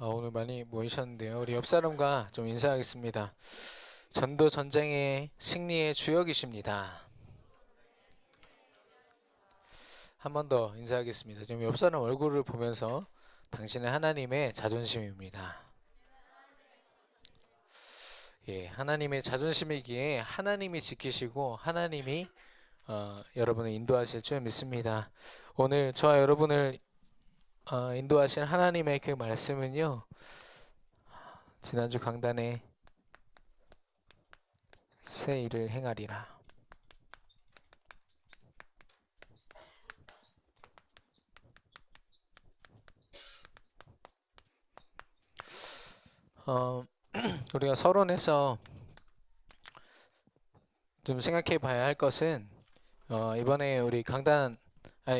오늘 많이 모이셨는데요. 우리 옆 사람과 좀 인사하겠습니다. 전도 전쟁의 승리의 주역이십니다. 한 번 더 인사하겠습니다. 좀 옆 사람 얼굴을 보면서 당신은 하나님의 자존심입니다. 하나님의 자존심이기에 하나님이 지키시고 하나님이 여러분을 인도하실 줄 믿습니다. 오늘 저와 여러분을 인도하신 하나님의 그 말씀은요. 지난주 강단에 새 일을 행하리라. 우리가 서론에서 좀 생각해 봐야 할 것은 이번에 우리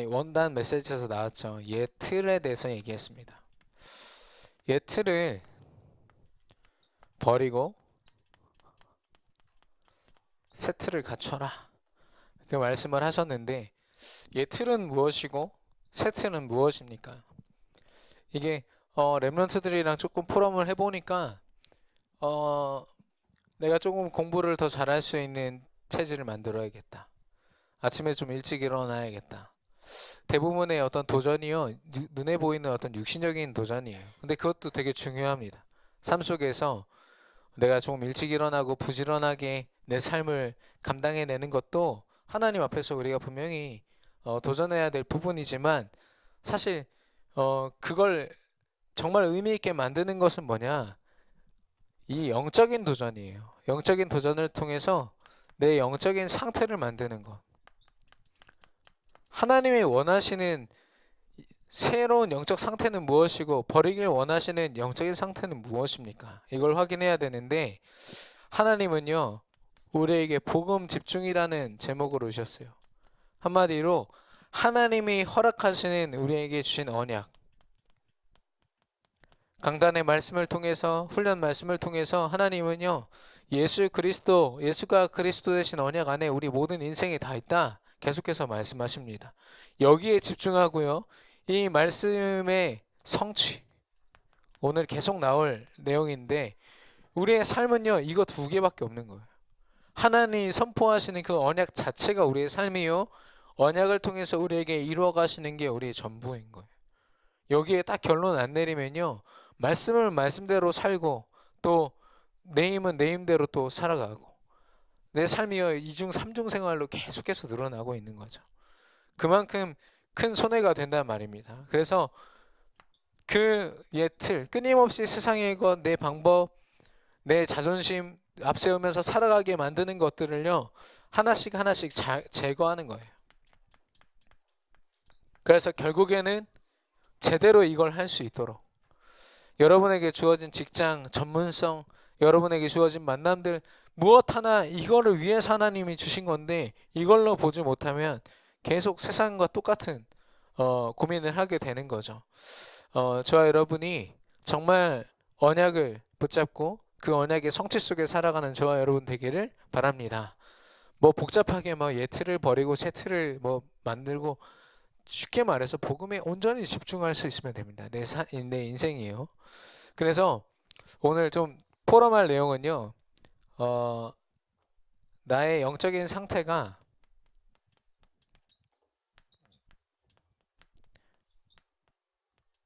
원단 메시지에서 나왔죠. 틀에 대해서 얘기했습니다. 틀을 버리고 새 틀을 갖춰라. 그 말씀을 하셨는데 틀은 무엇이고 새 틀은 무엇입니까? 이게 랩런트들이랑 조금 포럼을 해보니까 내가 조금 공부를 더 잘할 수 있는 체질을 만들어야겠다. 아침에 좀 일찍 일어나야겠다. 대부분의 어떤 도전이요, 눈에 보이는 어떤 육신적인 도전이에요. 근데 그것도 되게 중요합니다. 삶 속에서 내가 조금 일찍 일어나고 부지런하게 내 삶을 감당해내는 것도 하나님 앞에서 우리가 분명히 도전해야 될 부분이지만 사실 그걸 정말 의미 있게 만드는 것은 뭐냐? 이 영적인 도전이에요. 영적인 도전을 통해서 내 영적인 상태를 만드는 것. 하나님이 원하시는 새로운 영적 상태는 무엇이고 버리길 원하시는 영적인 상태는 무엇입니까? 이걸 확인해야 되는데 하나님은요, 우리에게 복음 집중이라는 제목으로 오셨어요. 한마디로 하나님이 허락하시는 우리에게 주신 언약, 강단의 말씀을 통해서, 훈련 말씀을 통해서 하나님은요, 예수가 그리스도 되신 언약 안에 우리 모든 인생이 다 있다. 계속해서 말씀하십니다. 여기에 집중하고요. 이 말씀의 성취, 오늘 계속 나올 내용인데 우리의 삶은요, 이거 두 개밖에 없는 거예요. 하나님이 선포하시는 그 언약 자체가 우리의 삶이요, 언약을 통해서 우리에게 이루어 가시는 게 우리의 전부인 거예요. 여기에 딱 결론 안 내리면요, 말씀을 말씀대로 살고 또 내 힘은 내 힘대로 또 살아가고 내 삶이요, 이중 삼중 생활로 계속해서 늘어나고 있는 거죠. 그만큼 큰 손해가 된단 말입니다. 그래서 그 틀, 끊임없이 세상의 것, 내 방법, 내 자존심 앞세우면서 살아가게 만드는 것들을요, 하나씩 하나씩 제거하는 거예요. 그래서 결국에는 제대로 이걸 할 수 있도록 여러분에게 주어진 직장, 전문성, 여러분에게 주어진 만남들 무엇 하나 이거를 위해서 하나님이 주신 건데 이걸로 보지 못하면 계속 세상과 똑같은 고민을 하게 되는 거죠. 저와 여러분이 정말 언약을 붙잡고 그 언약의 성취 속에 살아가는 저와 여러분 되기를 바랍니다. 뭐 복잡하게 막 틀을 버리고 새 틀을 뭐 만들고, 쉽게 말해서 복음에 온전히 집중할 수 있으면 됩니다. 내 인생이에요. 그래서 오늘 좀 포럼할 내용은요, 나의 영적인 상태가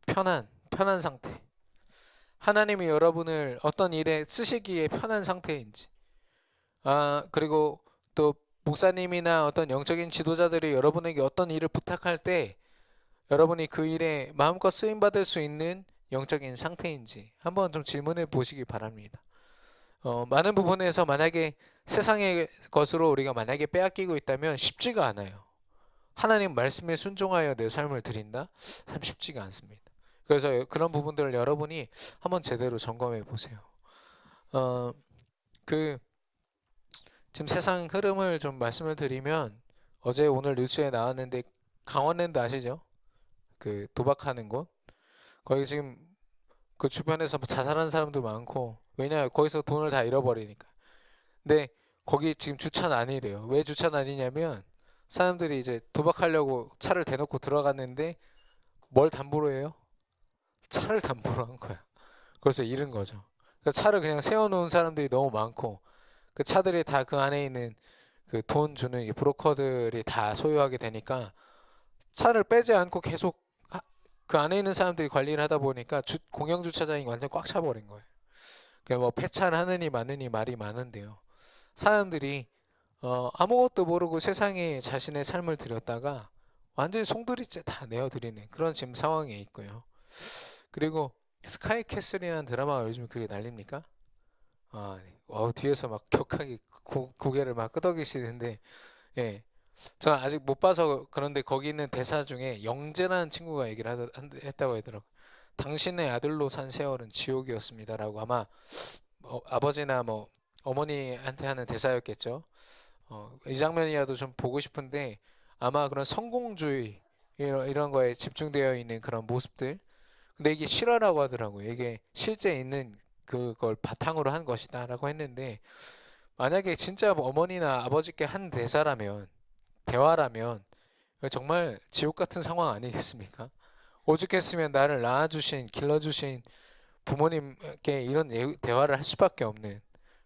편한 상태. 하나님이 여러분을 어떤 일에 쓰시기에 편한 상태인지, 그리고 또 목사님이나 어떤 영적인 지도자들이 여러분에게 어떤 일을 부탁할 때 여러분이 그 일에 마음껏 쓰임받을 수 있는 영적인 상태인지 한번 좀 질문해 보시기 바랍니다. 많은 부분에서 만약에 세상의 것으로 우리가 만약에 빼앗기고 있다면 쉽지가 않아요. 하나님 말씀에 순종하여 내 삶을 드린다? 참 쉽지가 않습니다. 그래서 그런 부분들을 여러분이 한번 제대로 점검해 보세요. 그 지금 세상 흐름을 좀 말씀을 드리면 어제 오늘 뉴스에 나왔는데 강원랜드 아시죠? 그 도박하는 곳. 거기 지금 그 주변에서 자살한 사람도 많고, 왜냐 거기서 돈을 다 잃어버리니까. 근데 거기 지금 주차난이래요. 왜 주차난이냐면 사람들이 이제 도박하려고 차를 대놓고 들어갔는데 뭘 담보로 해요? 차를 담보로 한 거야. 그래서 잃은 거죠. 그러니까 차를 그냥 세워놓은 사람들이 너무 많고 그 차들이 다 그 안에 있는 그 돈 주는 이 브로커들이 다 소유하게 되니까 차를 빼지 않고 계속 그 안에 있는 사람들이 관리를 하다 보니까 공영 주차장이 완전 꽉 차버린 거예요. 그뭐 폐차하느니 마느니 말이 많은데요. 사람들이 아무것도 모르고 세상에 자신의 삶을 들였다가 완전히 송두리째 다 내어드리는 그런 지금 상황에 있고요. 그리고 스카이 캐슬이라는 드라마가 요즘 그게 난립니까? 네. 뒤에서 막 격하게 고개를 막 끄덕이시는데, 예. 저는 아직 못 봐서 그런데 거기 있는 대사 중에 영재라는 친구가 얘기를 했다고 하더라고요. 당신의 아들로 산 세월은 지옥이었습니다라고 아마 아버지나 뭐 어머니한테 하는 대사였겠죠. 이 장면이라도 좀 보고 싶은데 아마 그런 성공주의 이런 거에 집중되어 있는 그런 모습들. 근데 이게 실화라고 하더라고요. 이게 실제 있는 그걸 바탕으로 한 것이다라고 했는데 만약에 진짜 뭐 어머니나 아버지께 한 대화라면 정말 지옥 같은 상황 아니겠습니까? 오죽했으면 나를 낳아주신 길러주신 부모님께 이런 대화를 할 수밖에 없는.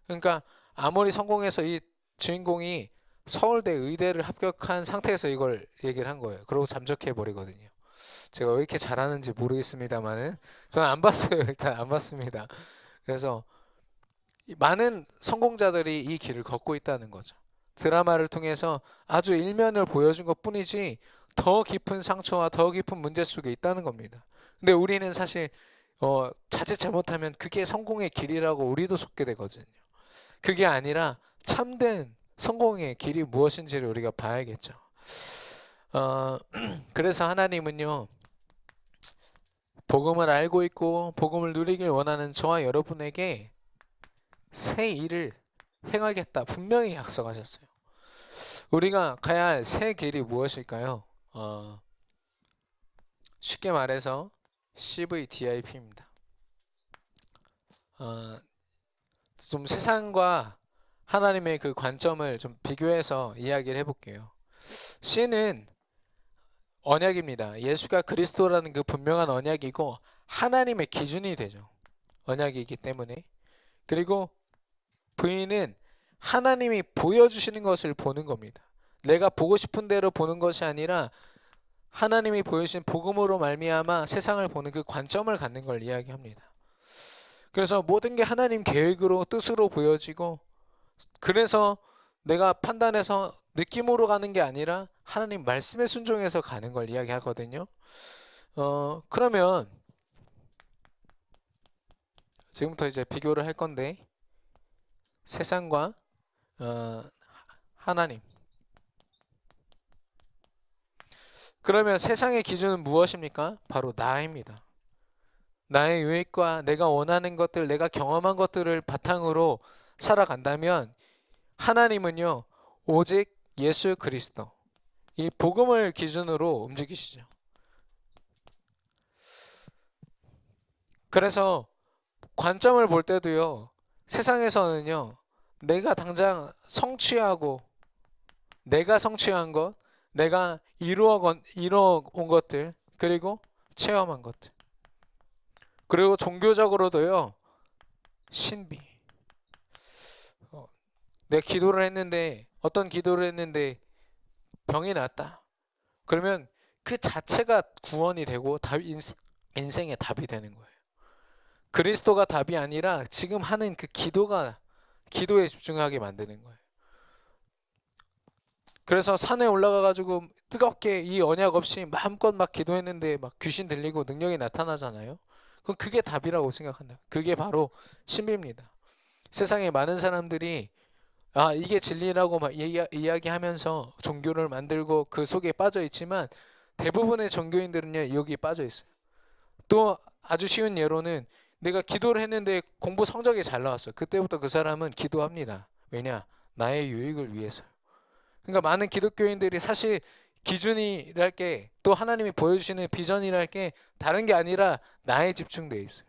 그러니까 아무리 성공해서 이 주인공이 서울대 의대를 합격한 상태에서 이걸 얘기를 한 거예요. 그러고 잠적해 버리거든요. 제가 왜 이렇게 잘하는지 모르겠습니다만은 저는 안 봤어요. 일단 안 봤습니다. 그래서 많은 성공자들이 이 길을 걷고 있다는 거죠. 드라마를 통해서 아주 일면을 보여준 것뿐이지 더 깊은 상처와 더 깊은 문제 속에 있다는 겁니다. 근데 우리는 사실 자칫 잘못하면 그게 성공의 길이라고 우리도 속게 되거든요. 그게 아니라 참된 성공의 길이 무엇인지를 우리가 봐야겠죠. 그래서 하나님은요, 복음을 알고 있고 복음을 누리길 원하는 저와 여러분에게 새 일을 행하겠다 분명히 약속하셨어요. 우리가 가야 할 새 길이 무엇일까요? 쉽게 말해서 CVDIP입니다. 좀 세상과 하나님의 그 관점을 좀 비교해서 이야기를 해볼게요. C는 언약입니다. 예수가 그리스도라는 그 분명한 언약이고 하나님의 기준이 되죠. 언약이기 때문에. 그리고 V는 하나님이 보여주시는 것을 보는 겁니다. 내가 보고 싶은 대로 보는 것이 아니라 하나님이 보여주신 복음으로 말미암아 세상을 보는 그 관점을 갖는 걸 이야기합니다. 그래서 모든 게 하나님 계획으로 뜻으로 보여지고 그래서 내가 판단해서 느낌으로 가는 게 아니라 하나님 말씀에 순종해서 가는 걸 이야기하거든요. 그러면 지금부터 이제 비교를 할 건데 세상과 하나님. 그러면 세상의 기준은 무엇입니까? 바로 나입니다. 나의 유익과 내가 원하는 것들, 내가 경험한 것들을 바탕으로 살아간다면 하나님은요, 오직 예수 그리스도, 이 복음을 기준으로 움직이시죠. 그래서 관점을 볼 때도요, 세상에서는요, 내가 당장 성취하고 내가 성취한 것, 내가 이루어온 것들, 그리고 체험한 것들. 그리고 종교적으로도요, 신비. 내가 기도를 했는데, 어떤 기도를 했는데 병이 났다. 그러면 그 자체가 구원이 되고 인생의 답이 되는 거예요. 그리스도가 답이 아니라 지금 하는 그 기도에 집중하게 만드는 거예요. 그래서 산에 올라가가지고 뜨겁게 이 언약 없이 마음껏 막 기도했는데 막 귀신 들리고 능력이 나타나잖아요. 그럼 그게 답이라고 생각한다. 그게 바로 신비입니다. 세상에 많은 사람들이 이게 진리라고 막 이야기하면서 종교를 만들고 그 속에 빠져 있지만 대부분의 종교인들은요, 여기에 빠져 있어요. 또 아주 쉬운 예로는 내가 기도를 했는데 공부 성적이 잘 나왔어요. 그때부터 그 사람은 기도합니다. 왜냐? 나의 유익을 위해서. 그러니까 많은 기독교인들이 사실 기준이랄 게 또 하나님이 보여주시는 비전이랄 게 다른 게 아니라 나에 집중되어 있어요.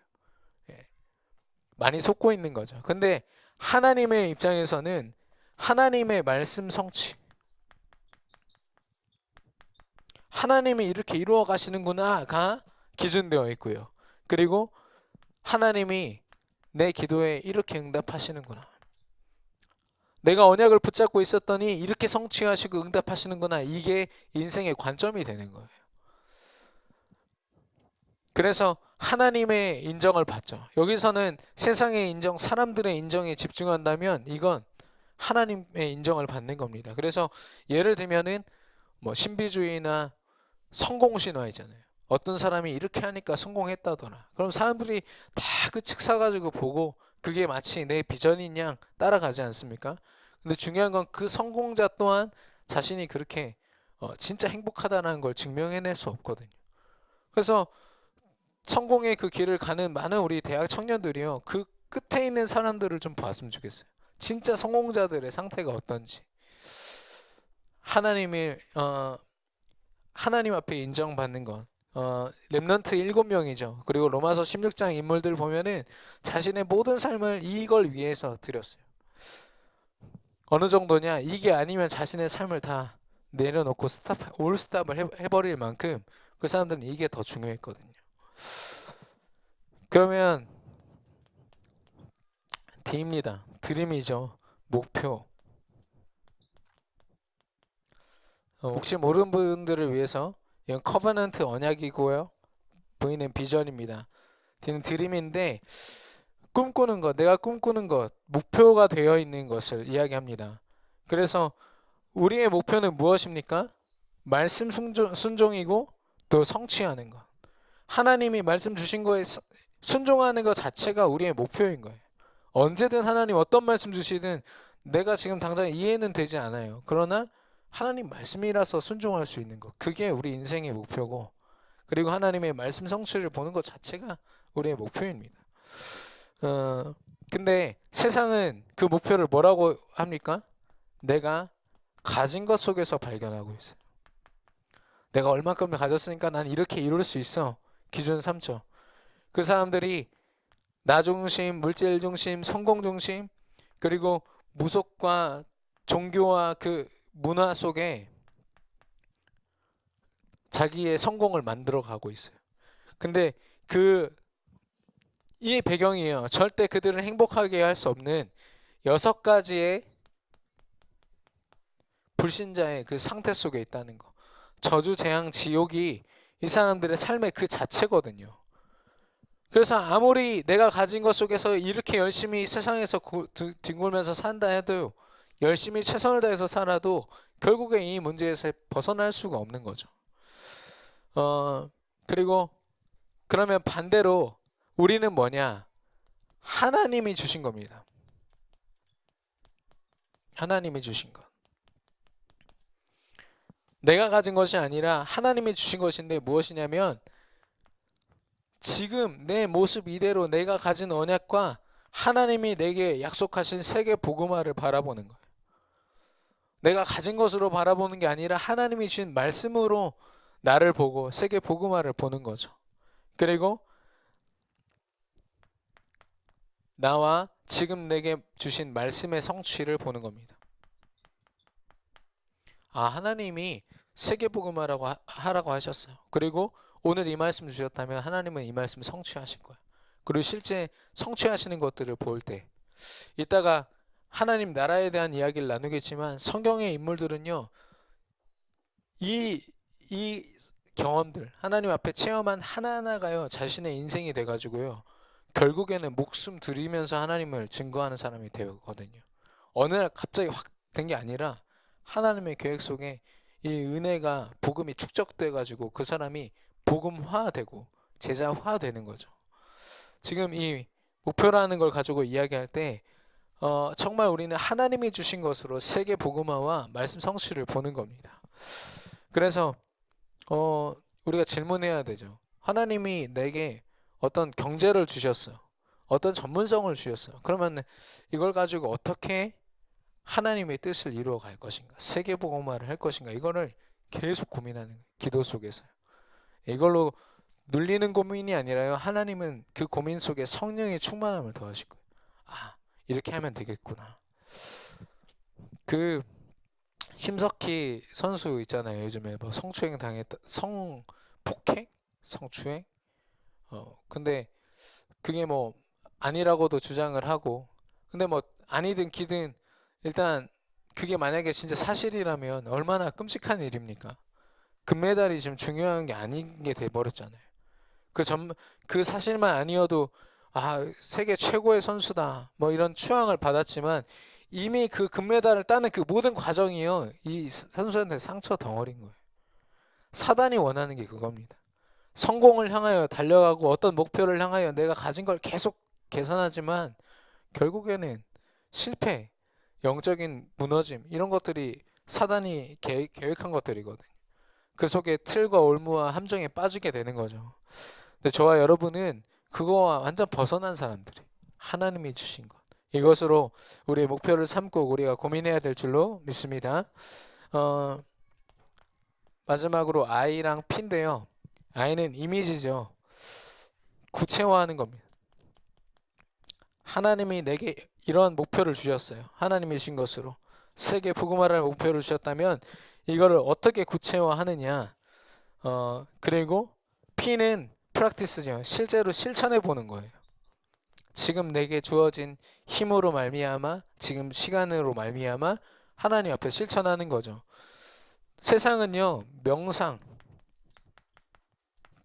많이 속고 있는 거죠. 근데 하나님의 입장에서는 하나님의 말씀 성취, 하나님이 이렇게 이루어 가시는구나가 기준되어 있고요. 그리고 하나님이 내 기도에 이렇게 응답하시는구나. 내가 언약을 붙잡고 있었더니 이렇게 성취하시고 응답하시는구나. 이게 인생의 관점이 되는 거예요. 그래서 하나님의 인정을 받죠. 여기서는 세상의 인정, 사람들의 인정에 집중한다면 이건 하나님의 인정을 받는 겁니다. 그래서 예를 들면은 뭐 신비주의나 성공신화이잖아요. 어떤 사람이 이렇게 하니까 성공했다더라. 그럼 사람들이 다 그 책 사가지고 보고 그게 마치 내 비전인 양 따라가지 않습니까? 근데 중요한 건 그 성공자 또한 자신이 그렇게 진짜 행복하다는 걸 증명해낼 수 없거든요. 그래서 성공의 그 길을 가는 많은 우리 대학 청년들이요. 그 끝에 있는 사람들을 좀 봤으면 좋겠어요. 진짜 성공자들의 상태가 어떤지. 하나님의 하나님 앞에 인정받는 것. 렘넌트 7명이죠. 그리고 로마서 16장 인물들 보면은 자신의 모든 삶을 이걸 위해서 드렸어요. 어느 정도냐? 이게 아니면 자신의 삶을 다 내려놓고 올스탑을 해버릴 만큼 그 사람들은 이게 더 중요했거든요. 그러면 D입니다. 드림이죠. 목표. 혹시 모르는 분들을 위해서 이건 커버넌트 언약이고요. V는 비전입니다. D는 드림인데 꿈꾸는 것, 내가 꿈꾸는 것, 목표가 되어 있는 것을 이야기합니다. 그래서 우리의 목표는 무엇입니까? 말씀 순종이고 또 성취하는 것. 하나님이 말씀 주신 거에 순종하는 것 자체가 우리의 목표인 거예요. 언제든 하나님 어떤 말씀 주시든 내가 지금 당장 이해는 되지 않아요. 그러나 하나님 말씀이라서 순종할 수 있는 것. 그게 우리 인생의 목표고, 그리고 하나님의 말씀 성취를 보는 것 자체가 우리의 목표입니다. 근데 세상은 그 목표를 뭐라고 합니까? 내가 가진 것 속에서 발견하고 있어요. 내가 얼마큼 가졌으니까 난 이렇게 이룰 수 있어. 기준 삼죠. 그 사람들이 나 중심, 물질 중심, 성공 중심, 그리고 무속과 종교와 그 문화 속에 자기의 성공을 만들어 가고 있어요. 근데 이 배경이에요. 절대 그들을 행복하게 할 수 없는 6가지의 불신자의 그 상태 속에 있다는 거. 저주, 재앙, 지옥이 이 사람들의 삶의 그 자체거든요. 그래서 아무리 내가 가진 것 속에서 이렇게 열심히 세상에서 뒹굴면서 산다 해도, 열심히 최선을 다해서 살아도 결국에 이 문제에서 벗어날 수가 없는 거죠. 그리고 그러면 반대로 우리는 뭐냐? 하나님이 주신 겁니다. 하나님이 주신 것. 내가 가진 것이 아니라 하나님이 주신 것인데 무엇이냐면 지금 내 모습 이대로 내가 가진 언약과 하나님이 내게 약속하신 세계 복음화를 바라보는 거예요. 내가 가진 것으로 바라보는 게 아니라 하나님이 주신 말씀으로 나를 보고 세계 복음화를 보는 거죠. 그리고 나와 지금 내게 주신 말씀의 성취를 보는 겁니다. 하나님이 세계 복음화라고 하라고 하셨어요. 그리고 오늘 이 말씀 주셨다면 하나님은 이 말씀 성취하실 거예요. 그리고 실제 성취하시는 것들을 볼 때, 이따가 하나님 나라에 대한 이야기를 나누겠지만 성경의 인물들은요, 이 경험들, 하나님 앞에 체험한 하나하나가요, 자신의 인생이 돼가지고요, 결국에는 목숨 들이면서 하나님을 증거하는 사람이 되거든요. 어느 날 갑자기 확 된 게 아니라 하나님의 계획 속에 이 은혜가, 복음이 축적돼가지고 그 사람이 복음화되고 제자화되는 거죠. 지금 이 목표라는 걸 가지고 이야기할 때 정말 우리는 하나님이 주신 것으로 세계 복음화와 말씀 성취를 보는 겁니다. 그래서 우리가 질문해야 되죠. 하나님이 내게 어떤 경제를 주셨어. 어떤 전문성을 주셨어. 그러면 이걸 가지고 어떻게 하나님의 뜻을 이루어 갈 것인가, 세계 복음화를 할 것인가, 이거를 계속 고민하는 기도 속에서요. 이걸로 눌리는 고민이 아니라요, 하나님은 그 고민 속에 성령의 충만함을 더하실 거예요. 이렇게 하면 되겠구나. 그 심석희 선수 있잖아요. 요즘에 뭐 성추행 당했다, 성폭행, 성추행, 근데 그게 뭐 아니라고도 주장을 하고, 근데 뭐 아니든 기든 일단 그게 만약에 진짜 사실이라면 얼마나 끔찍한 일입니까? 금메달이 지금 중요한 게 아닌 게 돼버렸잖아요. 그 전, 그 사실만 아니어도 아, 세계 최고의 선수다. 뭐 이런 추앙을 받았지만 이미 그 금메달을 따는 그 모든 과정이요. 이 선수한테 상처 덩어리인 거예요. 사단이 원하는 게 그겁니다. 성공을 향하여 달려가고 어떤 목표를 향하여 내가 가진 걸 계속 개선하지만 결국에는 실패, 영적인 무너짐 이런 것들이 사단이 계획한 것들이거든요. 그 속에 틀과 올무와 함정에 빠지게 되는 거죠. 근데 저와 여러분은 그거와 완전 벗어난 사람들이 하나님이 주신 것 이것으로 우리의 목표를 삼고 우리가 고민해야 될 줄로 믿습니다. 어, 마지막으로 I랑 P인데요. I는 이미지죠. 구체화하는 겁니다. 하나님이 내게 이런 목표를 주셨어요. 하나님이 주신 것으로 세계 복음화를 목표를 주셨다면 이거를 어떻게 구체화하느냐. 그리고 P는 프랙티스죠. 실제로 실천해 보는 거예요. 지금 내게 주어진 힘으로 말미암아 지금 시간으로 말미암아 하나님 앞에 실천하는 거죠. 세상은요. 명상,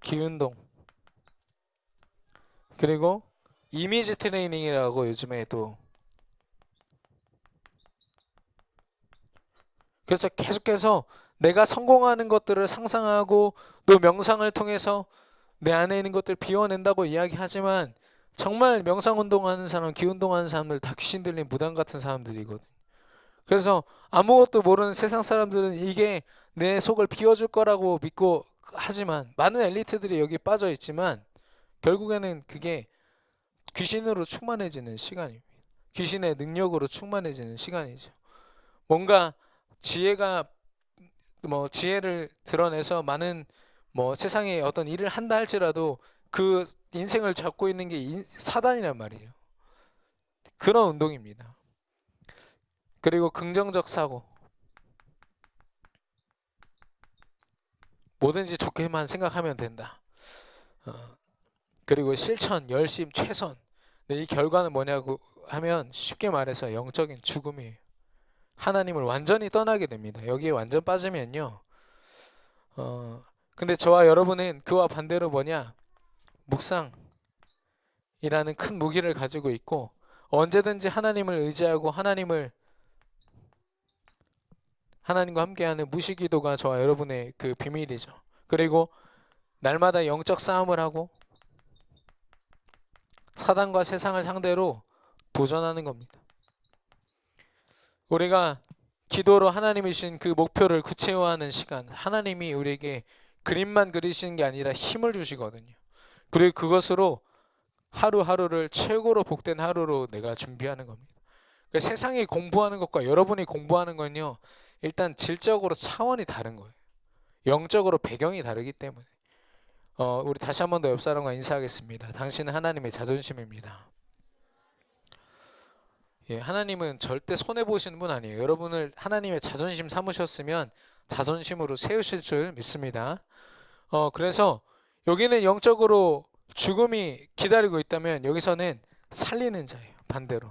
기운동 그리고 이미지 트레이닝이라고 요즘에 또 그래서 계속해서 내가 성공하는 것들을 상상하고 또 명상을 통해서 내 안에 있는 것들 비워낸다고 이야기하지만 정말 명상 운동하는 사람, 기운동하는 사람들 다 귀신 들린 무당 같은 사람들이거든. 그래서 아무것도 모르는 세상 사람들은 이게 내 속을 비워줄 거라고 믿고 하지만 많은 엘리트들이 여기 빠져 있지만 결국에는 그게 귀신으로 충만해지는 시간입니다. 귀신의 능력으로 충만해지는 시간이죠. 뭔가 지혜가 뭐 지혜를 드러내서 많은 뭐 세상에 어떤 일을 한다 할지라도 그 인생을 잡고 있는 게 사단이란 말이에요. 그런 운동입니다. 그리고 긍정적 사고. 뭐든지 좋게만 생각하면 된다. 어, 그리고 실천, 열심, 최선. 근데 이 결과는 뭐냐고 하면 쉽게 말해서 영적인 죽음이에요. 하나님을 완전히 떠나게 됩니다. 여기에 완전 빠지면요. 근데 저와 여러분은 그와 반대로 뭐냐? 묵상이라는 큰 무기를 가지고 있고 언제든지 하나님을 의지하고 하나님과 함께하는 무시기도가 저와 여러분의 그 비밀이죠. 그리고 날마다 영적 싸움을 하고 사단과 세상을 상대로 도전하는 겁니다. 우리가 기도로 하나님이 주신 그 목표를 구체화하는 시간, 하나님이 우리에게 그림만 그리시는 게 아니라 힘을 주시거든요. 그리고 그것으로 하루하루를 최고로 복된 하루로 내가 준비하는 겁니다. 그러니까 세상이 공부하는 것과 여러분이 공부하는 건요, 일단 질적으로 차원이 다른 거예요. 영적으로 배경이 다르기 때문에. 우리 다시 한 번 더 옆 사람과 인사하겠습니다. 당신은 하나님의 자존심입니다. 예, 하나님은 절대 손해 보시는 분 아니에요. 여러분을 하나님의 자존심 삼으셨으면 자존심으로 세우실 줄 믿습니다. 그래서 여기는 영적으로 죽음이 기다리고 있다면 여기서는 살리는 자예요. 반대로.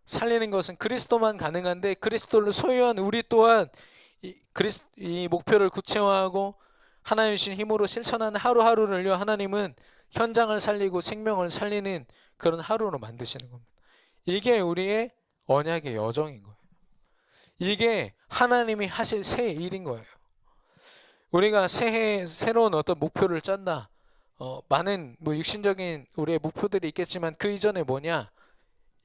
살리는 것은 그리스도만 가능한데 그리스도를 소유한 우리 또한 이 목표를 구체화하고 하나님 주신 힘으로 실천하는 하루하루를요. 하나님은 현장을 살리고 생명을 살리는 그런 하루로 만드시는 겁니다. 이게 우리의 언약의 여정인 거예요. 이게 하나님이 하실 새 일인 거예요. 우리가 새해 새로운 어떤 목표를 짠다. 많은 뭐 육신적인 우리의 목표들이 있겠지만 그 이전에 뭐냐?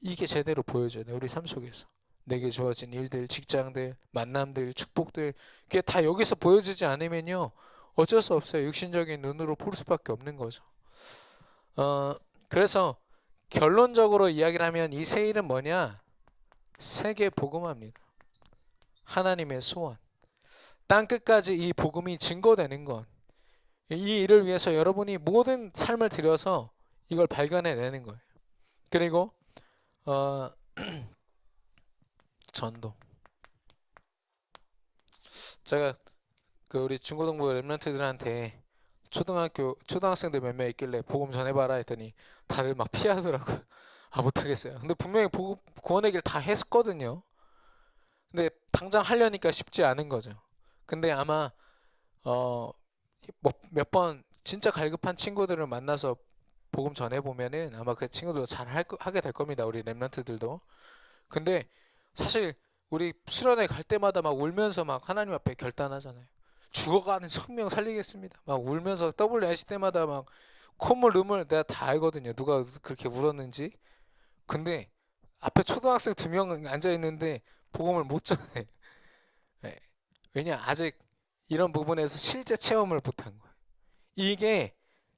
이게 제대로 보여줘야 돼. 우리 삶 속에서. 내게 주어진 일들, 직장들, 만남들, 축복들 그게 다 여기서 보여지지 않으면요. 어쩔 수 없어요. 육신적인 눈으로 볼 수밖에 없는 거죠. 그래서 결론적으로 이야기를 하면 이 새 일은 뭐냐? 세계 복음화입니다. 하나님의 소원. 땅 끝까지 이 복음이 증거되는 것. 이 일을 위해서 여러분이 모든 삶을 들여서 이걸 발견해내는 거예요. 그리고 전도. 제가 그 우리 중고등부 랩런트들한테 초등학생들 몇 명 있길래 복음 전해봐라 했더니 다들 막 피하더라고요. 아, 못하겠어요. 근데 분명히 구원의 길 다 했거든요. 근데 당장 하려니까 쉽지 않은 거죠. 근데 아마 몇 번 진짜 갈급한 친구들을 만나서 복음 전해보면은 아마 그 친구들도 하게 될 겁니다. 우리 랩런트들도. 근데 사실 우리 수련회 갈 때마다 막 울면서 막 하나님 앞에 결단하잖아요. 죽어가는 생명 살리겠습니다. 막 울면서 WNC 때마다 막 콧물 눈물 내가 다 알거든요. 누가 그렇게 울었는지. 근데 앞에 초등학생 2명 앉아 있는데 복음을 못 전해. 네. 왜냐, 아직 이런 부분에서 실제 체험을 못한 거예요. 이게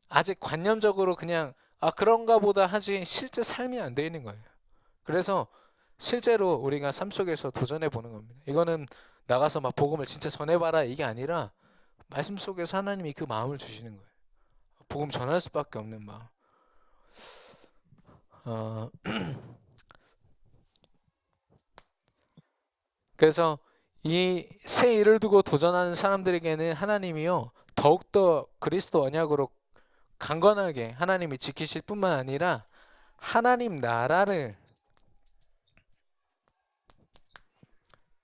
아직 관념적으로 그냥 그런가 보다 하지 실제 삶이 안 돼 있는 거예요. 그래서 실제로 우리가 삶 속에서 도전해 보는 겁니다. 이거는 나가서 막 복음을 진짜 전해봐라 이게 아니라 말씀 속에서 하나님이 그 마음을 주시는 거예요. 복음 전할 수밖에 없는 마음. 그래서 이 새 일을 두고 도전하는 사람들에게는 하나님이요 더욱더 그리스도 언약으로 강건하게 하나님이 지키실 뿐만 아니라 하나님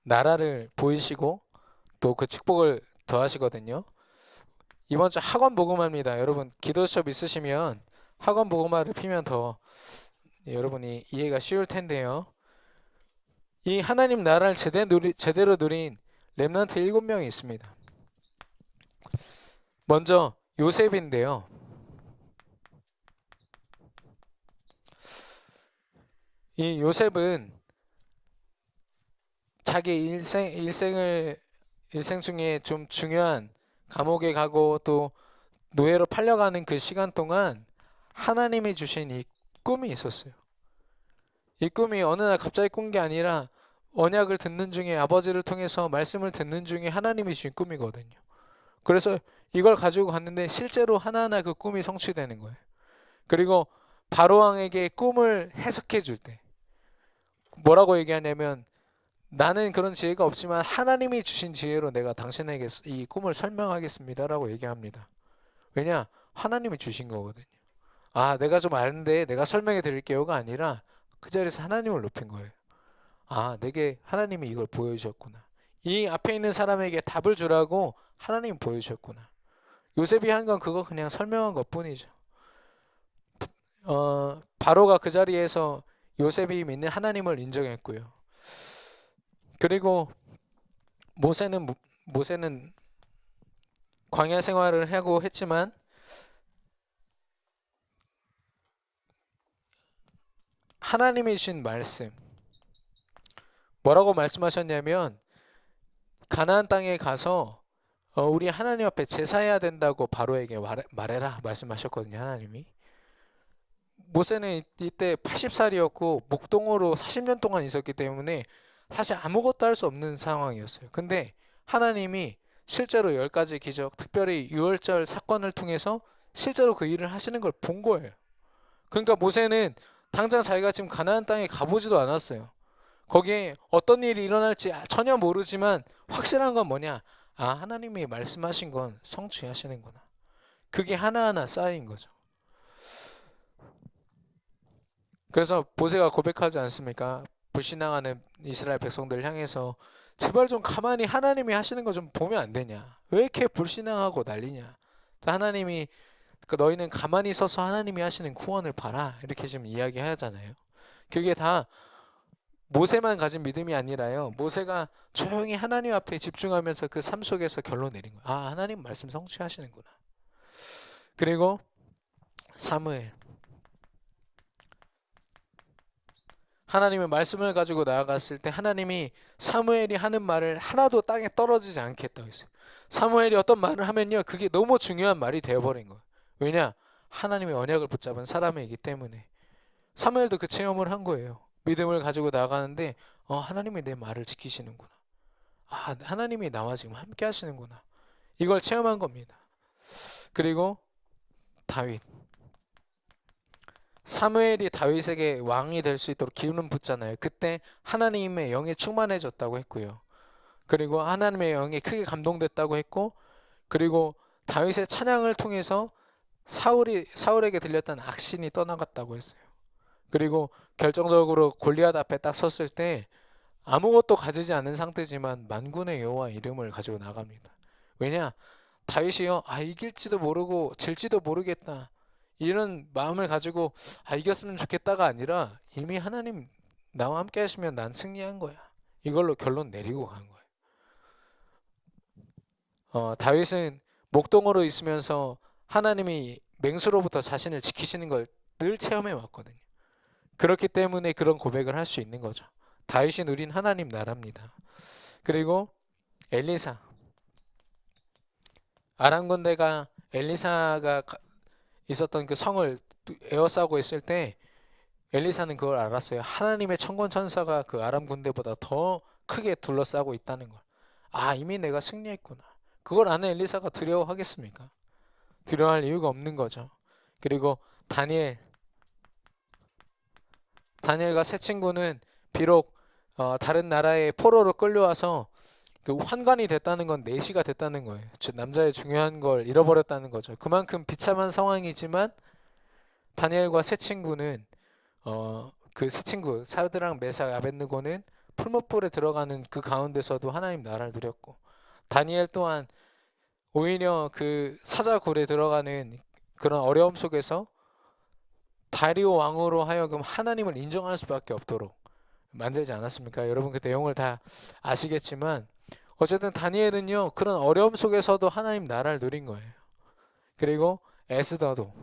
나라를 보이시고 또 그 축복을 더하시거든요. 이번 주 학원 복음화입니다. 여러분 기도 수업 있으시면 학원 복음화를 피면 더 여러분이 이해가 쉬울 텐데요. 이 하나님 나라를 제대로 누린 렘넌트 7명이 있습니다. 먼저 요셉인데요. 이 요셉은 자기 일생 중에 좀 중요한 감옥에 가고 또 노예로 팔려가는 그 시간 동안 하나님이 주신 이 꿈이 있었어요. 이 꿈이 어느 날 갑자기 꾼 게 아니라 언약을 듣는 중에 아버지를 통해서 말씀을 듣는 중에 하나님이 주신 꿈이거든요. 그래서 이걸 가지고 갔는데 실제로 하나하나 그 꿈이 성취되는 거예요. 그리고 바로왕에게 꿈을 해석해 줄 때 뭐라고 얘기하냐면 나는 그런 지혜가 없지만 하나님이 주신 지혜로 내가 당신에게 이 꿈을 설명하겠습니다 라고 얘기합니다. 왜냐? 하나님이 주신 거거든요. 내가 좀 아는데 내가 설명해 드릴게요가 아니라 그 자리에서 하나님을 높인 거예요. 내게 하나님이 이걸 보여주셨구나. 이 앞에 있는 사람에게 답을 주라고 하나님이 보여주셨구나. 요셉이 한 건 그거 그냥 설명한 것 뿐이죠. 바로가 그 자리에서 요셉이 믿는 하나님을 인정했고요. 그리고 모세는 광야 생활을 하고 했지만 하나님이 주신 말씀 뭐라고 말씀하셨냐면 가나안 땅에 가서 우리 하나님 앞에 제사해야 된다고 바로에게 말해라 말씀하셨거든요. 하나님이. 모세는 이때 80살이었고 목동으로 40년 동안 있었기 때문에 사실 아무것도 할 수 없는 상황이었어요. 근데 하나님이 실제로 10가지 기적, 특별히 유월절 사건을 통해서 실제로 그 일을 하시는 걸 본 거예요. 그러니까 모세는 당장 자기가 지금 가나안 땅에 가보지도 않았어요. 거기에 어떤 일이 일어날지 전혀 모르지만 확실한 건 뭐냐? 하나님이 말씀하신 건 성취하시는구나. 그게 하나하나 쌓인 거죠. 그래서 모세가 고백하지 않습니까? 불신앙하는 이스라엘 백성들 향해서 제발 좀 가만히 하나님이 하시는 거 좀 보면 안 되냐? 왜 이렇게 불신앙하고 난리냐? 하나님이 너희는 가만히 서서 하나님이 하시는 구원을 봐라 이렇게 지금 이야기하잖아요. 그게 다 모세만 가진 믿음이 아니라요. 모세가 조용히 하나님 앞에 집중하면서 그 삶 속에서 결론 내린 거예요. 하나님 말씀 성취하시는구나. 그리고 사무엘. 하나님의 말씀을 가지고 나아갔을 때 하나님이 사무엘이 하는 말을 하나도 땅에 떨어지지 않게 했다고 했어요. 사무엘이 어떤 말을 하면요. 그게 너무 중요한 말이 되어버린 거예요. 왜냐? 하나님의 언약을 붙잡은 사람이기 때문에. 사무엘도 그 체험을 한 거예요. 믿음을 가지고 나가는데 하나님이 내 말을 지키시는구나. 하나님이 나와 지금 함께 하시는구나. 이걸 체험한 겁니다. 그리고 다윗. 사무엘이 다윗에게 왕이 될 수 있도록 기름 붓잖아요. 그때 하나님의 영에 충만해졌다고 했고요. 그리고 하나님의 영에 크게 감동됐다고 했고, 그리고 다윗의 찬양을 통해서 사울에게 들렸던 악신이 떠나갔다고 했어요. 그리고 결정적으로 골리앗 앞에 딱 섰을 때 아무것도 가지지 않은 상태지만 만군의 여호와 이름을 가지고 나갑니다. 왜냐? 다윗이요, 이길지도 모르고 질지도 모르겠다, 이런 마음을 가지고 이겼으면 좋겠다가 아니라 이미 하나님 나와 함께 하시면 난 승리한 거야, 이걸로 결론 내리고 간 거예요. 다윗은 목동으로 있으면서 하나님이 맹수로부터 자신을 지키시는 걸 늘 체험해 왔거든요. 그렇기 때문에 그런 고백을 할 수 있는 거죠. 다윗이 누린 하나님 나라입니다. 그리고 엘리사, 아람 군대가 엘리사가 있었던 그 성을 에워싸고 있을 때 엘리사는 그걸 알았어요. 하나님의 천군 천사가 그 아람 군대보다 더 크게 둘러싸고 있다는 걸. 이미 내가 승리했구나. 그걸 아는 엘리사가 두려워하겠습니까? 두려워할 이유가 없는 거죠. 그리고 다니엘과 세 친구는 비록 다른 나라의 포로로 끌려와서 그 환관이 됐다는 건 내시가 됐다는 거예요. 남자의 중요한 걸 잃어버렸다는 거죠. 그만큼 비참한 상황이지만 다니엘과 세 친구는 그 세 친구 사드랑 메삭 아벳느고는 풀무불에 들어가는 그 가운데서도 하나님 나라를 누렸고, 다니엘 또한 오히려 그 사자굴에 들어가는 그런 어려움 속에서 다리오 왕으로 하여금 하나님을 인정할 수밖에 없도록 만들지 않았습니까? 여러분 그 내용을 다 아시겠지만 어쨌든 다니엘은요, 그런 어려움 속에서도 하나님 나라를 누린 거예요. 그리고 에스더도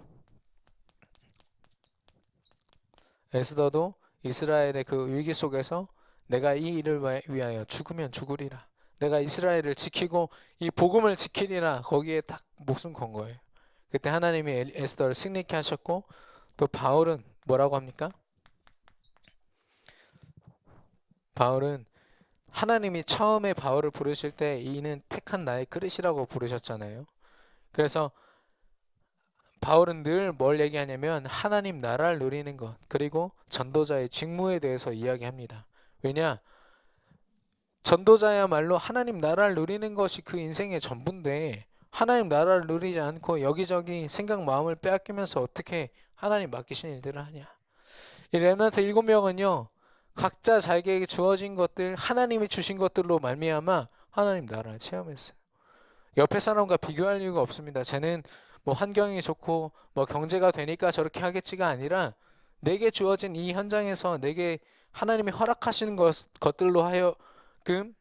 이스라엘의 그 위기 속에서 내가 이 일을 위하여 죽으면 죽으리라, 내가 이스라엘을 지키고 이 복음을 지키리라, 거기에 딱 목숨 건 거예요. 그때 하나님이 에스더를 승리케 하셨고, 또 바울은 뭐라고 합니까? 바울은 하나님이 처음에 바울을 부르실 때 이는 택한 나의 그릇이라고 부르셨잖아요. 그래서 바울은 늘 뭘 얘기하냐면 하나님 나라를 누리는 것, 그리고 전도자의 직무에 대해서 이야기합니다. 왜냐? 전도자야말로 하나님 나라를 누리는 것이 그 인생의 전부인데, 하나님 나라를 누리지 않고 여기저기 생각 마음을 빼앗기면서 어떻게 하나님 맡기신 일들을 하냐. 이 렘넌트 7명은요 각자 자기에게 주어진 것들, 하나님이 주신 것들로 말미암아 하나님 나라를 체험했어요. 옆에 사람과 비교할 이유가 없습니다. 쟤는 뭐 환경이 좋고 뭐 경제가 되니까 저렇게 하겠지가 아니라, 내게 주어진 이 현장에서 내게 하나님이 허락하시는 것들로 하여금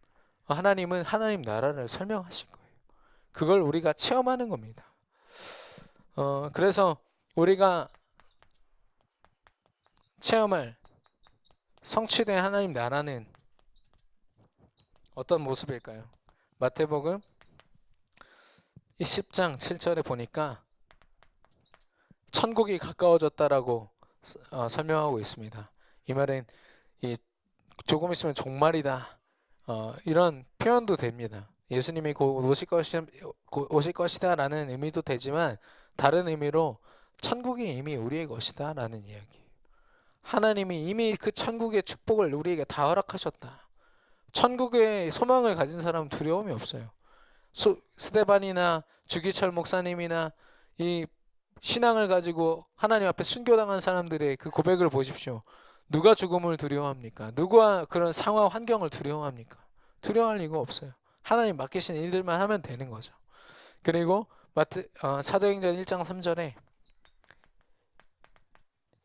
하나님은 하나님 나라를 설명하신 거예요. 그걸 우리가 체험하는 겁니다. 그래서 우리가 체험할 성취된 하나님 나라는 어떤 모습일까요? 마태복음 10장 7절에 보니까 천국이 가까워졌다라고 설명하고 있습니다. 이 말은 조금 있으면 종말이다, 이런 표현도 됩니다. 예수님이 곧 오실 것이다 라는 의미도 되지만, 다른 의미로 천국이 이미 우리의 것이다 라는 이야기예요. 하나님이 이미 그 천국의 축복을 우리에게 다 허락하셨다. 천국의 소망을 가진 사람은 두려움이 없어요. 스데반이나 주기철 목사님이나 이 신앙을 가지고 하나님 앞에 순교당한 사람들의 그 고백을 보십시오. 누가 죽음을 두려워합니까? 누가 그런 상황 환경을 두려워합니까? 두려워할 이유가 없어요. 하나님 맡기신 일들만 하면 되는 거죠. 그리고 사도행전 1장 3절에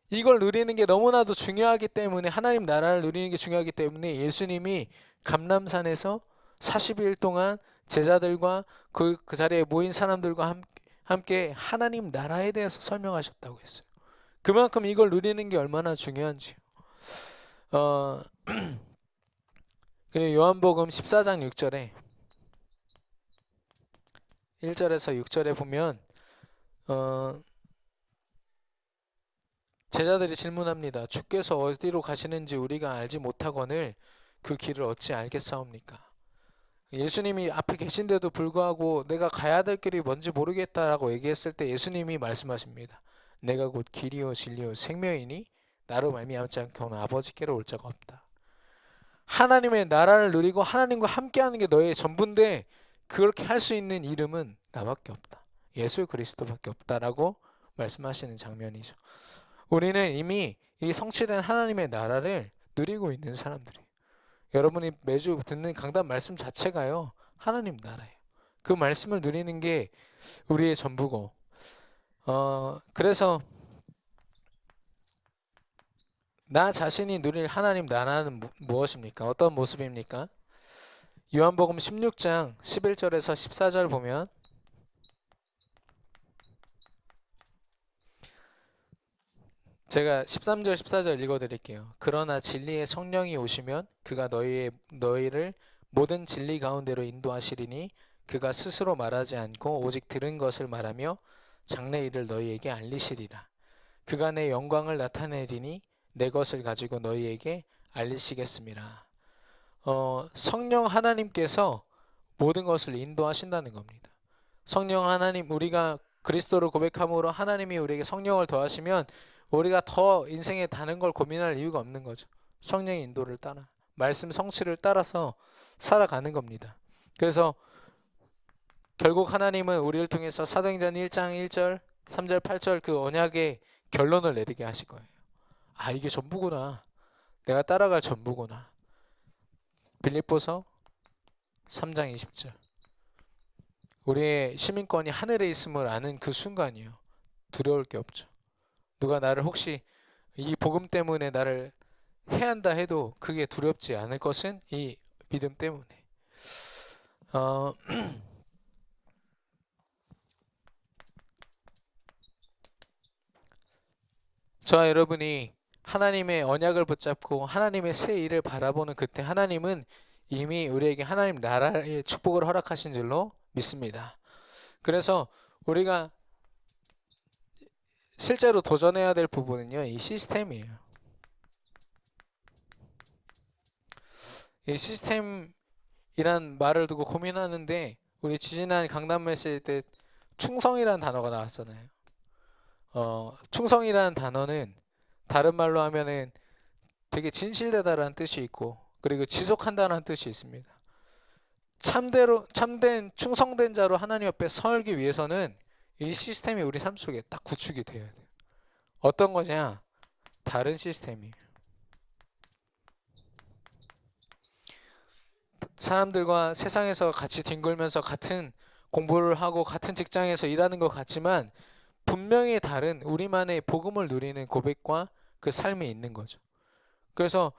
이걸 누리는 게 너무나도 중요하기 때문에, 하나님 나라를 누리는 게 중요하기 때문에 예수님이 감람산에서 40일 동안 제자들과 그 자리에 모인 사람들과 함께 하나님 나라에 대해서 설명하셨다고 했어요. 그만큼 이걸 누리는 게 얼마나 중요한지요. 그리고 요한복음 14장 6절에 1절에서 6절에 보면 제자들이 질문합니다. 주께서 어디로 가시는지 우리가 알지 못하거늘 그 길을 어찌 알겠사옵니까? 예수님이 앞에 계신데도 불구하고 내가 가야 될 길이 뭔지 모르겠다라고 얘기했을 때 예수님이 말씀하십니다. 내가 곧 길이요 진리요 생명이니 나로 말미암지 않고는 아버지께로 올 자가 없다. 하나님의 나라를 누리고 하나님과 함께하는 게 너의 전부인데, 그렇게 할 수 있는 이름은 나밖에 없다. 예수 그리스도밖에 없다라고 말씀하시는 장면이죠. 우리는 이미 이 성취된 하나님의 나라를 누리고 있는 사람들이에요. 여러분이 매주 듣는 강단 말씀 자체가요, 하나님 나라예요. 그 말씀을 누리는 게 우리의 전부고, 그래서 나 자신이 누릴 하나님 나라는 무엇입니까? 어떤 모습입니까? 요한복음 16장 11절에서 14절 보면, 제가 13절 14절 읽어드릴게요. 그러나 진리의 성령이 오시면 그가 너희를 모든 진리 가운데로 인도하시리니 그가 스스로 말하지 않고 오직 들은 것을 말하며 장래 일을 너희에게 알리시리라. 그가 내 영광을 나타내리니 내 것을 가지고 너희에게 알리시겠습니다. 성령 하나님께서 모든 것을 인도하신다는 겁니다. 성령 하나님, 우리가 그리스도를 고백함으로 하나님이 우리에게 성령을 더하시면 우리가 더 인생에 다른 걸 고민할 이유가 없는 거죠. 성령의 인도를 따라, 말씀 성취를 따라서 살아가는 겁니다. 그래서 결국 하나님은 우리를 통해서 사도행전 1장 1절, 3절, 8절 그 언약의 결론을 내리게 하실 거예요. 아, 이게 전부구나. 내가 따라갈 전부구나. 빌립보서 3장 20절. 우리의 시민권이 하늘에 있음을 아는 그 순간이요. 두려울 게 없죠. 누가 나를 혹시 이 복음 때문에 나를 해한다 해도 그게 두렵지 않을 것은 이 믿음 때문에. 저와 여러분이 하나님의 언약을 붙잡고 하나님의 새 일을 바라보는 그때 하나님은 이미 우리에게 하나님 나라의 축복을 허락하신 줄로 믿습니다. 그래서 우리가 실제로 도전해야 될 부분은요, 이 시스템이에요. 이 시스템이란 말을 두고 고민하는데, 우리 지지난 강단 메시지 때 충성이라는 단어가 나왔잖아요. 충성이라는 단어는 다른 말로 하면은 되게 진실되다라는 뜻이 있고, 그리고 지속한다는 뜻이 있습니다. 참된 충성된 자로 하나님 앞에 서기 위해서는 이 시스템이 우리 삶 속에 딱 구축이 되어야 돼요. 어떤 거냐? 다른 시스템이에요. 사람들과 세상에서 같이 뒹굴면서 같은 공부를 하고 같은 직장에서 일하는 것 같지만 분명히 다른 우리만의 복음을 누리는 고백과 그 삶이 있는 거죠. 그래서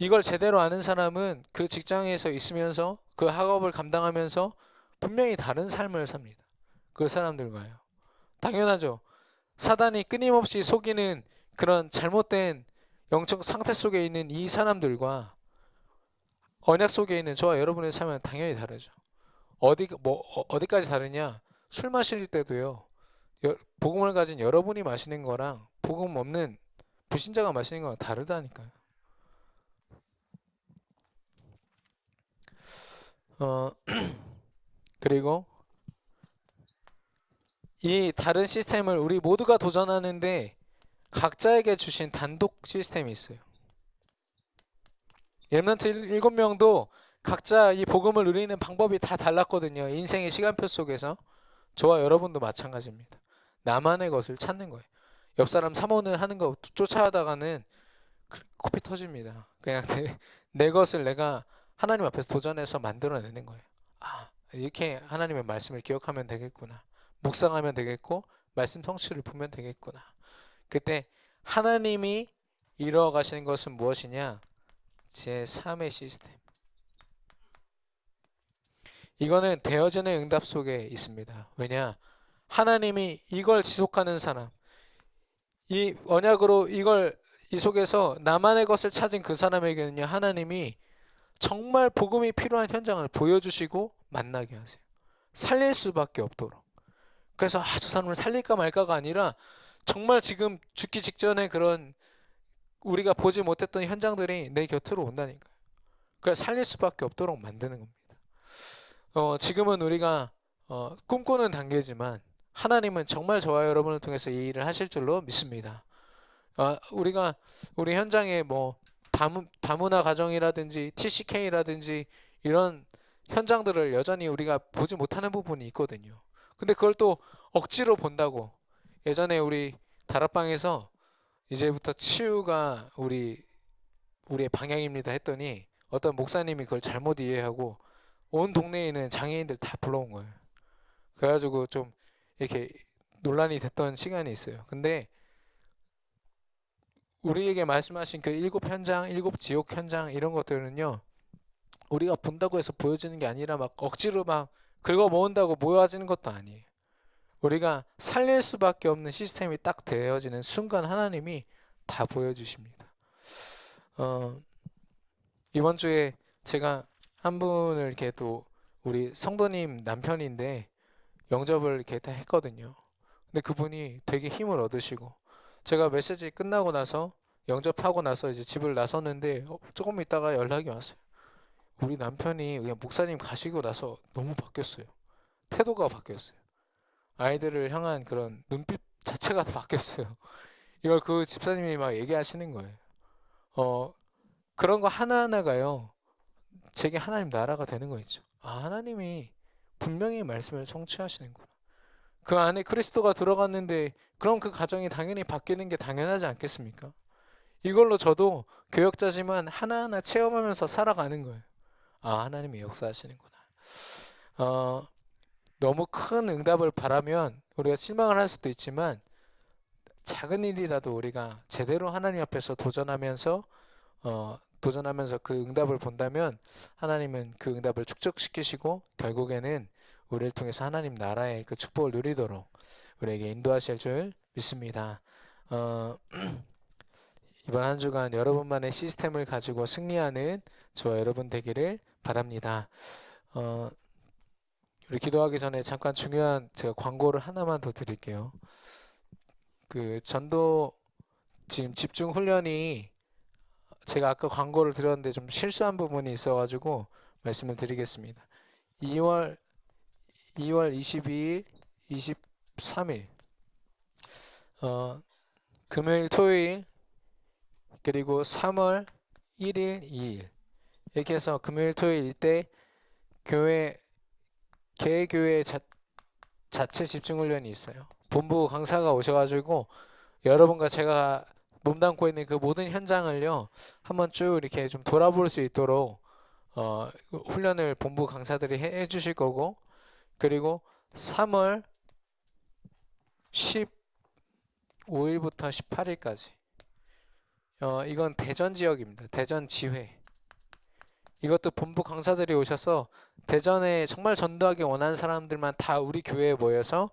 이걸 제대로 아는 사람은 그 직장에서 있으면서 그 학업을 감당하면서 분명히 다른 삶을 삽니다. 그 사람들과요. 당연하죠. 사단이 끊임없이 속이는 그런 잘못된 영적 상태 속에 있는 이 사람들과 언약 속에 있는 저와 여러분의 삶은 당연히 다르죠. 어디까지 다르냐? 술 마실 때도요. 복음을 가진 여러분이 마시는 거랑 복음 없는 불신자가 마시는 거랑 다르다니까요. 그리고 이 다른 시스템을 우리 모두가 도전하는데 각자에게 주신 단독 시스템이 있어요. 렘넌트 7명도 각자 이 복음을 누리는 방법이 다 달랐거든요. 인생의 시간표 속에서. 저와 여러분도 마찬가지입니다. 나만의 것을 찾는 거예요. 옆 사람 사모는 하는 거 쫓아하다가는 코피 터집니다. 그냥 내 것을 내가 하나님 앞에서 도전해서 만들어내는 거예요. 아, 이렇게 하나님의 말씀을 기억하면 되겠구나. 묵상하면 되겠고 말씀 성취를 보면 되겠구나. 그때 하나님이 이루어 가시는 것은 무엇이냐? 제 3의 시스템. 이거는 되어지는 응답 속에 있습니다. 왜냐? 하나님이 이걸 지속하는 사람, 이 언약으로 이 속에서 나만의 것을 찾은 그 사람에게는요, 하나님이 정말 복음이 필요한 현장을 보여주시고 만나게 하세요. 살릴 수밖에 없도록. 그래서 저 사람을 살릴까 말까가 아니라 정말 지금 죽기 직전에 그런 우리가 보지 못했던 현장들이 내 곁으로 온다니까요. 그래서 살릴 수밖에 없도록 만드는 겁니다. 지금은 우리가 꿈꾸는 단계지만 하나님은 정말 저와 여러분을 통해서 이 일을 하실 줄로 믿습니다. 우리 현장에 뭐 다문화 가정이라든지 TCK라든지 이런 현장들을 여전히 우리가 보지 못하는 부분이 있거든요. 근데 그걸 또 억지로 본다고. 예전에 우리 다락방에서 이제부터 치유가 우리의 방향입니다 했더니 어떤 목사님이 그걸 잘못 이해하고 온 동네에 있는 장애인들 다 불러온 거예요. 그래가지고 좀 이렇게 논란이 됐던 시간이 있어요. 근데 우리에게 말씀하신 그 일곱 현장, 일곱 지옥 현장 이런 것들은요, 우리가 본다고 해서 보여지는 게 아니라 막 억지로 막 긁어 모은다고 모여지는 것도 아니에요. 우리가 살릴 수밖에 없는 시스템이 딱 되어지는 순간 하나님이 다 보여주십니다. 이번 주에 제가 한 분을 이렇게 또 우리 성도님 남편인데 영접을 이렇게 다 했거든요. 근데 그분이 되게 힘을 얻으시고 제가 메시지 끝나고 나서 영접하고 나서 이제 집을 나섰는데 조금 있다가 연락이 왔어요. 우리 남편이 그냥 목사님 가시고 나서 너무 바뀌었어요. 태도가 바뀌었어요. 아이들을 향한 그런 눈빛 자체가 다 바뀌었어요. 이걸 그 집사님이 막 얘기하시는 거예요. 그런 거 하나하나가요, 제게 하나님 나라가 되는 거 있죠. 아, 하나님이 분명히 말씀을 성취하시는구나. 그 안에 그리스도가 들어갔는데 그럼 그 가정이 당연히 바뀌는 게 당연하지 않겠습니까? 이걸로 저도 교역자지만 하나하나 체험하면서 살아가는 거예요. 아, 하나님이 역사하시는구나. 너무 큰 응답을 바라면 우리가 실망을 할 수도 있지만 작은 일이라도 우리가 제대로 하나님 앞에서 도전하면서 그 응답을 본다면 하나님은 그 응답을 축적시키시고 결국에는 우리를 통해서 하나님 나라의 그 축복을 누리도록 우리에게 인도하실 줄 믿습니다. 이번 한 주간 여러분만의 시스템을 가지고 승리하는 저와 여러분 되기를 바랍니다. 우리 기도하기 전에 잠깐 중요한 제가 광고를 하나만 더 드릴게요. 그 전도 지금 집중 훈련이 제가 아까 광고를 드렸는데 좀 실수한 부분이 있어가지고 말씀을 드리겠습니다. 2월 22일, 23일 금요일, 토요일 그리고 3월 1일, 2일 이렇게 해서 금요일, 토요일 이때 개교회 자체 집중훈련이 있어요. 본부 강사가 오셔가지고 여러분과 제가 몸담고 있는 그 모든 현장을요 한번 쭉 이렇게 좀 돌아볼 수 있도록 훈련을 본부 강사들이 해주실 거고, 그리고 3월 15일부터 18일까지 이건 대전 지역입니다. 대전 지회. 이것도 본부 강사들이 오셔서 대전에 정말 전도하기 원하는 사람들만 다 우리 교회에 모여서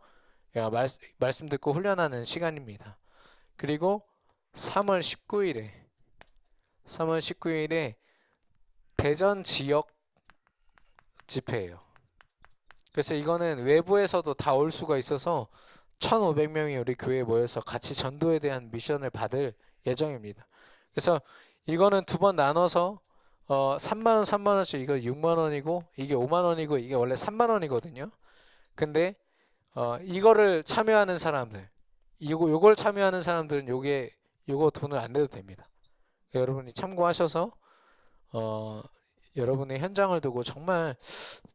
말씀 듣고 훈련하는 시간입니다. 그리고 3월 19일에 대전 지역 집회예요. 그래서 이거는 외부에서도 다 올 수가 있어서 1,500명이 우리 교회에 모여서 같이 전도에 대한 미션을 받을 예정입니다. 그래서 이거는 두 번 나눠서 3만원 3만원씩 이거 6만원이고 이게 5만원이고 이게 원래 3만원이거든요. 근데 이거를 참여하는 사람들, 요걸 참여하는 사람들은 요거 돈을 안 내도 됩니다. 여러분이 참고하셔서 여러분의 현장을 두고 정말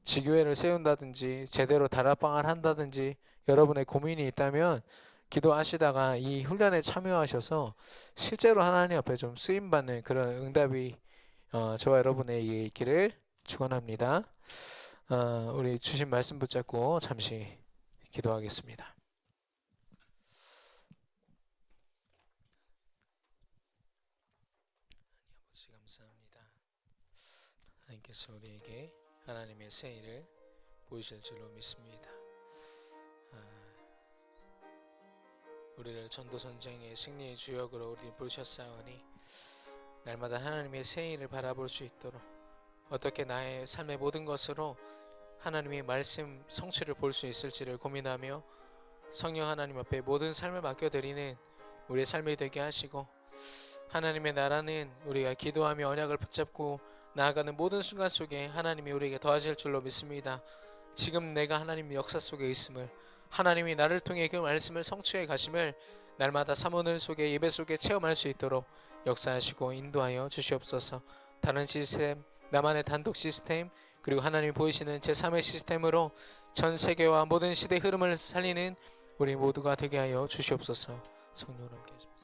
지교회를 세운다든지 제대로 다락방을 한다든지 여러분의 고민이 있다면 기도하시다가 이 훈련에 참여하셔서 실제로 하나님 앞에 좀 쓰임받는 그런 응답이 저와 여러분에게 있기를 축원합니다. 우리 주신 말씀 붙잡고 잠시 기도하겠습니다. 아버지 감사합니다. 하나님께서 우리에게 하나님의 새 일을 보이실 줄로 믿습니다. 우리를 전도 전쟁의 승리의 주역으로 우리 부르셨사오니 날마다 하나님의 새 일을 바라볼 수 있도록 어떻게 나의 삶의 모든 것으로 하나님의 말씀 성취를 볼 수 있을지를 고민하며 성령 하나님 앞에 모든 삶을 맡겨드리는 우리의 삶이 되게 하시고, 하나님의 나라는 우리가 기도하며 언약을 붙잡고 나아가는 모든 순간 속에 하나님이 우리에게 더하실 줄로 믿습니다. 지금 내가 하나님 역사 속에 있음을, 하나님이 나를 통해 그 말씀을 성취해 가심을 날마다 사모늘 속에 예배 속에 체험할 수 있도록 역사하시고 인도하여 주시옵소서. 다른 시스템, 나만의 단독 시스템, 그리고 하나님이 보이시는 제3의 시스템으로 전 세계와 모든 시대 흐름을 살리는 우리 모두가 되게 하여 주시옵소서. 성령으로 함께 하십시오.